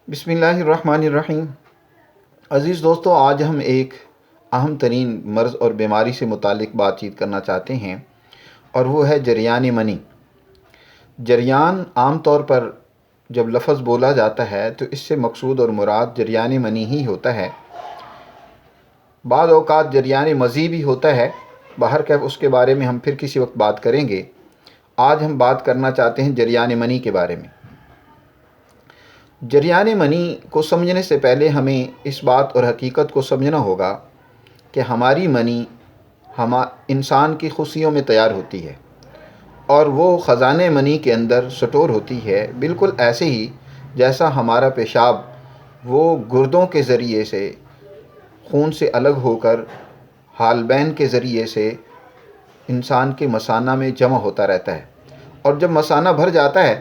بسم اللہ الرحمن الرحیم۔ عزیز دوستو، آج ہم ایک اہم ترین مرض اور بیماری سے متعلق بات چیت کرنا چاہتے ہیں، اور وہ ہے جریان منی۔ جریان عام طور پر جب لفظ بولا جاتا ہے تو اس سے مقصود اور مراد جریان منی ہی ہوتا ہے۔ بعض اوقات جریان مزی بھی ہوتا ہے، بہرکیف اس کے بارے میں ہم پھر کسی وقت بات کریں گے۔ آج ہم بات کرنا چاہتے ہیں جریان منی کے بارے میں۔ جریان منی کو سمجھنے سے پہلے ہمیں اس بات اور حقیقت کو سمجھنا ہوگا کہ ہماری منی انسان کی خصیوں میں تیار ہوتی ہے، اور وہ خزانہ منی کے اندر سٹور ہوتی ہے، بالکل ایسے ہی جیسا ہمارا پیشاب وہ گردوں کے ذریعے سے خون سے الگ ہو کر حالبین کے ذریعے سے انسان کے مثانہ میں جمع ہوتا رہتا ہے، اور جب مثانہ بھر جاتا ہے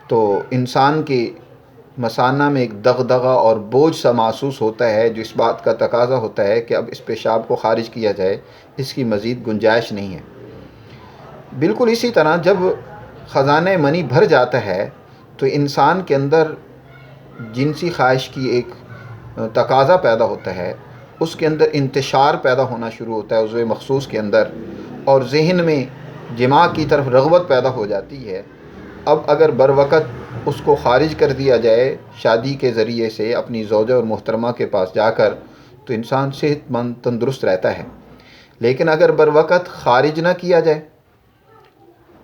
تو انسان کے مثانہ میں ایک دغدغہ اور بوجھ سا محسوس ہوتا ہے، جو اس بات کا تقاضا ہوتا ہے کہ اب اس پیشاب کو خارج کیا جائے، اس کی مزید گنجائش نہیں ہے۔ بالکل اسی طرح جب خزانہ منی بھر جاتا ہے تو انسان کے اندر جنسی خواہش کی ایک تقاضا پیدا ہوتا ہے، اس کے اندر انتشار پیدا ہونا شروع ہوتا ہے عضو مخصوص کے اندر، اور ذہن میں جماع کی طرف رغبت پیدا ہو جاتی ہے۔ اب اگر بروقت اس کو خارج کر دیا جائے شادی کے ذریعے سے اپنی زوجہ اور محترمہ کے پاس جا کر، تو انسان صحت مند تندرست رہتا ہے۔ لیکن اگر بروقت خارج نہ کیا جائے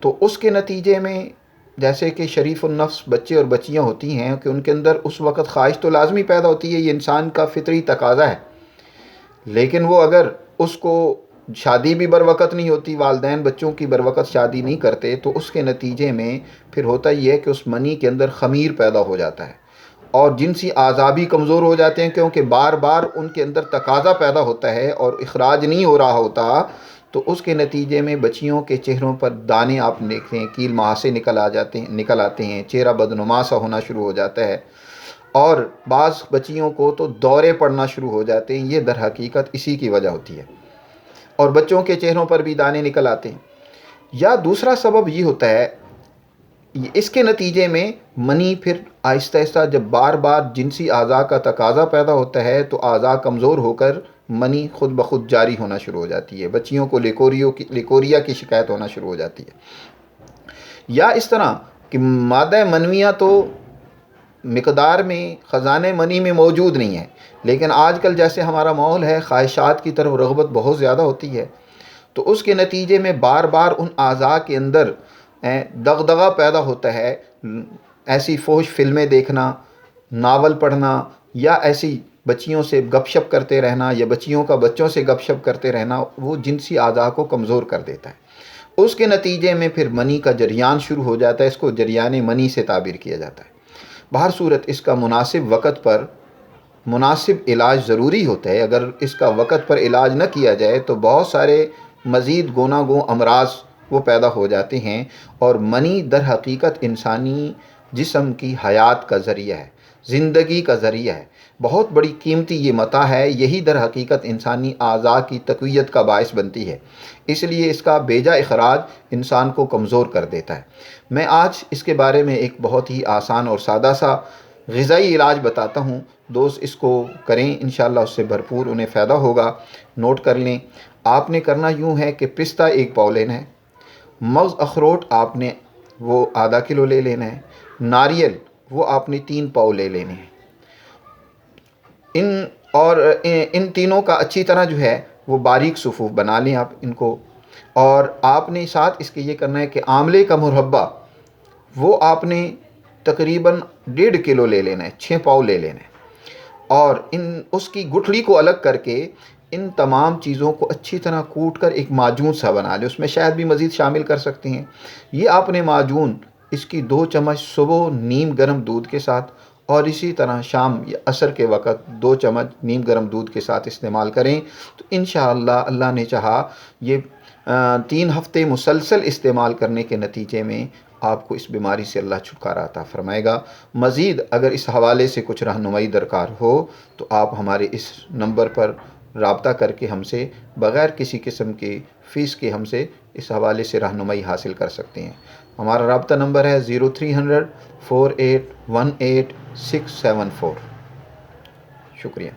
تو اس کے نتیجے میں، جیسے کہ شریف النفس بچے اور بچیاں ہوتی ہیں کہ ان کے اندر اس وقت خواہش تو لازمی پیدا ہوتی ہے، یہ انسان کا فطری تقاضا ہے، لیکن وہ اگر اس کو شادی بھی بروقت نہیں ہوتی، والدین بچوں کی بروقت شادی نہیں کرتے، تو اس کے نتیجے میں پھر ہوتا یہ ہے کہ اس منی کے اندر خمیر پیدا ہو جاتا ہے، اور جنسی اعضاء بھی کمزور ہو جاتے ہیں، کیونکہ بار بار ان کے اندر تقاضا پیدا ہوتا ہے اور اخراج نہیں ہو رہا ہوتا، تو اس کے نتیجے میں بچیوں کے چہروں پر دانے آپ دیکھتے ہیں، کیل مہاسے نکل آتے ہیں، چہرہ بدنما سا ہونا شروع ہو جاتا ہے، اور بعض بچیوں کو تو دورے پڑنا شروع ہو جاتے ہیں۔ یہ در حقیقت اسی کی وجہ ہوتی ہے، اور بچوں کے چہروں پر بھی دانے نکل آتے ہیں۔ یا دوسرا سبب یہ ہوتا ہے، اس کے نتیجے میں منی پھر آہستہ آہستہ جب بار بار جنسی اعضاء کا تقاضا پیدا ہوتا ہے تو اعضاء کمزور ہو کر منی خود بخود جاری ہونا شروع ہو جاتی ہے، بچیوں کو لیکوریا کی شکایت ہونا شروع ہو جاتی ہے۔ یا اس طرح کہ مادہ منویہ تو مقدار میں خزانہ منی میں موجود نہیں ہے، لیکن آج کل جیسے ہمارا ماحول ہے، خواہشات کی طرف رغبت بہت زیادہ ہوتی ہے، تو اس کے نتیجے میں بار بار ان اعضاء کے اندر دغدغہ پیدا ہوتا ہے۔ ایسی فحش فلمیں دیکھنا، ناول پڑھنا، یا ایسی بچیوں سے گپ شپ کرتے رہنا، یا بچیوں کا بچوں سے گپ شپ کرتے رہنا، وہ جنسی اعضاء کو کمزور کر دیتا ہے۔ اس کے نتیجے میں پھر منی کا جریان شروع ہو جاتا ہے، اس کو جریان منی سے تعبیر کیا جاتا ہے۔ بہر صورت اس کا مناسب وقت پر مناسب علاج ضروری ہوتا ہے۔ اگر اس کا وقت پر علاج نہ کیا جائے تو بہت سارے مزید گوناگوں امراض وہ پیدا ہو جاتے ہیں، اور منی در حقیقت انسانی جسم کی حیات کا ذریعہ ہے، زندگی کا ذریعہ ہے، بہت بڑی قیمتی یہ متاع ہے، یہی در حقیقت انسانی اعضاء کی تقویت کا باعث بنتی ہے، اس لیے اس کا بیجا اخراج انسان کو کمزور کر دیتا ہے۔ میں آج اس کے بارے میں ایک بہت ہی آسان اور سادہ سا غذائی علاج بتاتا ہوں، دوست اس کو کریں، انشاءاللہ اس سے بھرپور انہیں فائدہ ہوگا۔ نوٹ کر لیں، آپ نے کرنا یوں ہے کہ پستہ 1 پاؤ لینا ہے، مغز اخروٹ آپ نے وہ ½ کلو لے لینا ہے، ناریل وہ آپ نے 3 پاؤ لے لینے ہیں۔ ان تینوں کا اچھی طرح جو ہے وہ باریک صفوف بنا لیں آپ ان کو، اور آپ نے ساتھ اس کے یہ کرنا ہے کہ آملے کا مربع وہ آپ نے تقریباً 1.5 کلو لے لینا ہے، 6 پاؤ لے لینا ہے، اور اس کی گٹھلی کو الگ کر کے ان تمام چیزوں کو اچھی طرح کوٹ کر ایک معجون سا بنا لیں، اس میں شہد بھی مزید شامل کر سکتے ہیں۔ یہ آپ نے معجون اس کی 2 چمچ صبح نیم گرم دودھ کے ساتھ، اور اسی طرح شام یا عصر کے وقت 2 چمچ نیم گرم دودھ کے ساتھ استعمال کریں، تو انشاءاللہ اللہ نے چاہا یہ 3 ہفتے مسلسل استعمال کرنے کے نتیجے میں آپ کو اس بیماری سے اللہ چھٹکارا عطا فرمائے گا۔ مزید اگر اس حوالے سے کچھ رہنمائی درکار ہو تو آپ ہمارے اس نمبر پر رابطہ کر کے ہم سے بغیر کسی قسم کی فیس کے ہم سے اس حوالے سے رہنمائی حاصل کر سکتے ہیں۔ ہمارا رابطہ نمبر ہے 0300 4818 674۔ شکریہ۔